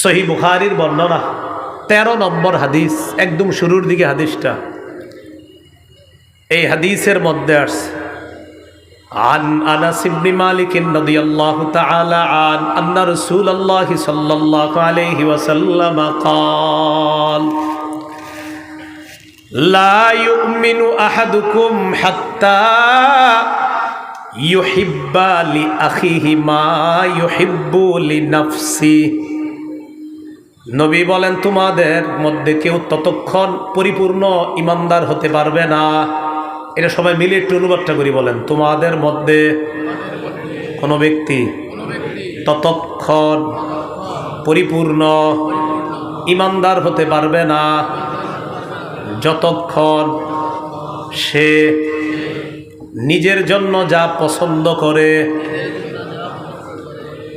সহিহ বুখারীর বর্ণনা 13 নম্বর হাদিস, একদম শুরুর দিকে হাদিসটা। এই হাদিসের মধ্যে আসছে عن أنس بن مالك رضي الله تعالى عنه أن رسول الله صلى الله عليه وسلم قال لا يؤمن أحدكم حتى يحب لأخيه ما يحب لنفسه। নবী বলেন, তোমাদের মধ্যে কেউ ততক্ষণ পরিপূর্ণ ইমানদার হতে পারবে না। এটা সবাই মিলে একটু অনুবাদটা করি, বলেন, তোমাদের মধ্যে কোনো ব্যক্তি ততক্ষণ পরিপূর্ণ ইমানদার হতে পারবে না যতক্ষণ সে নিজের জন্য যা পছন্দ করে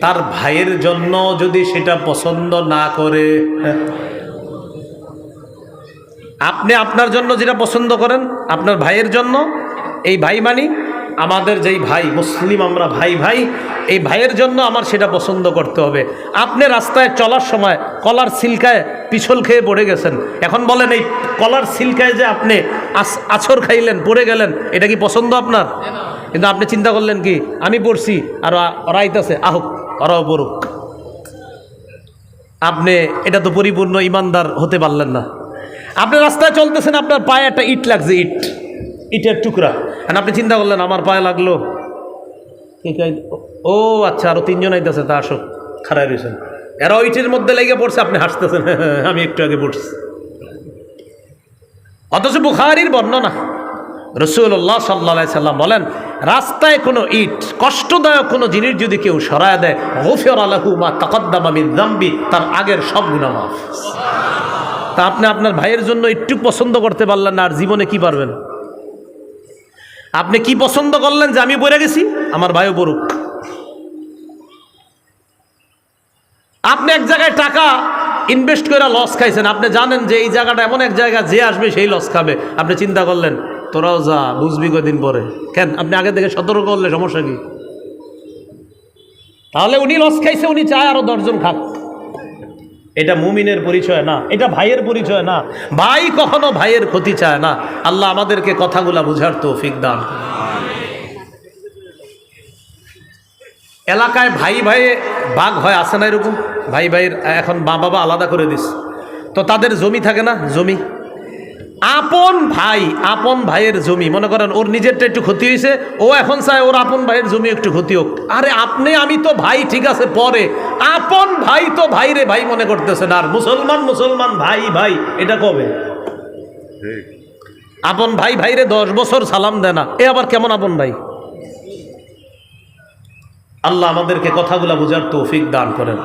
তার ভাইয়ের জন্য যদি সেটা পছন্দ না করে। আপনি আপনার জন্য যেটা পছন্দ করেন আপনার ভাইয়ের জন্য, এই ভাই মানি আমাদের যেই ভাই, মুসলিম আমরা ভাই ভাই, এই ভাইয়ের জন্য আমার সেটা পছন্দ করতে হবে। আপনি রাস্তায় চলার সময় কলার ছিলকায় পিছল খেয়ে পড়ে গেছেন, এখন বলেন এই কলার ছিলকায় যে আপনি আছর খাইলেন, পড়ে গেলেন, এটা কি পছন্দ আপনার? কিন্তু আপনি চিন্তা করলেন কি, আমি পড়ছি আর ওরা আইতাছে, আহুক ওরাও পড়ুক। আপনি এটা তো পরিপূর্ণ ইমানদার হতে পারলেন না। আপনি রাস্তায় চলতেছেন, আপনার পায়ে একটা ইট লাগছে, ইটের টুকরা, আর আপনি চিন্তা করলেন আমার পায়ে লাগলো, ও আচ্ছা আরো 3 জন আইতেছে, তা আসো, খাড়াই রয়েছেন, এরাও ইটের মধ্যে লেগে পড়ছে, আপনি হাসতেছেন, আমি একটু আগে পড়ছি। অথচ বুখারীর বর্ণনা, রাসূলুল্লাহ সাল্লাল্লাহু আলাইহি সাল্লাম বলেন, রাস্তায় কোনো ইট, কষ্টদায়ক কোনো জিনিস যদি কেউ সরায় দেয়, গুফিরা লাহু মা তাকাদ্দামা মিন যামবি, তার আগের সব গুনাহ মাফ। তা আপনি আপনার ভাইয়ের জন্য একটু পছন্দ করতে পারলেন না, আর জীবনে কি পারবেন? আপনি কি পছন্দ করলেন যে আমি পড়ে গেছি, আমার ভাইও পড়ুক। আপনি এক জায়গায় টাকা ইনভেস্ট করে লস খাইছেন, আপনি জানেন যে এই জায়গাটা এমন এক জায়গা, যে আসবে সেই লস খাবে, আপনি চিন্তা করলেন তোরাও যা, বুঝবি কদিন পরে। কেন? আপনি আগে থেকে সতর্ক করলে সমস্যা কি? তাহলে উনি লস খাইছে, উনি চায় আরো 10 জন খাক। এটা মুমিনের পরিচয় না, এটা ভাইয়ের পরিচয় না। ভাই কখনো ভাইয়ের ক্ষতি চায় না। আল্লাহ আমাদেরকে কথাগুলা বুঝার তৌফিক দান। এলাকায় ভাই ভাইয়ে ভাগ হয়, আসে না এরকম? ভাই ভাইয়ের এখন মা বাবা আলাদা করে দিস, তো তাদের জমি থাকে না, জমি। আপন ভাইয়ের জমি, মনে করেন ওর নিজেরটা একটু ক্ষতি হয়েছে, ও এখন চায় ওর আপন ভাইয়ের জমি একটু ক্ষতি হোক। আরে আপনি আমি তো ভাই, ঠিক আছে, পরে আপন ভাই তো ভাইরে ভাই মনে করতেছেন, আর মুসলমান ভাই ভাই, এটা কবে? আপন ভাই ভাইরে 10 বছর সালাম দেয় না, এ আবার কেমন আপন ভাই? আল্লাহ আমাদেরকে কথাগুলা বুঝার তৌফিক দান করেন।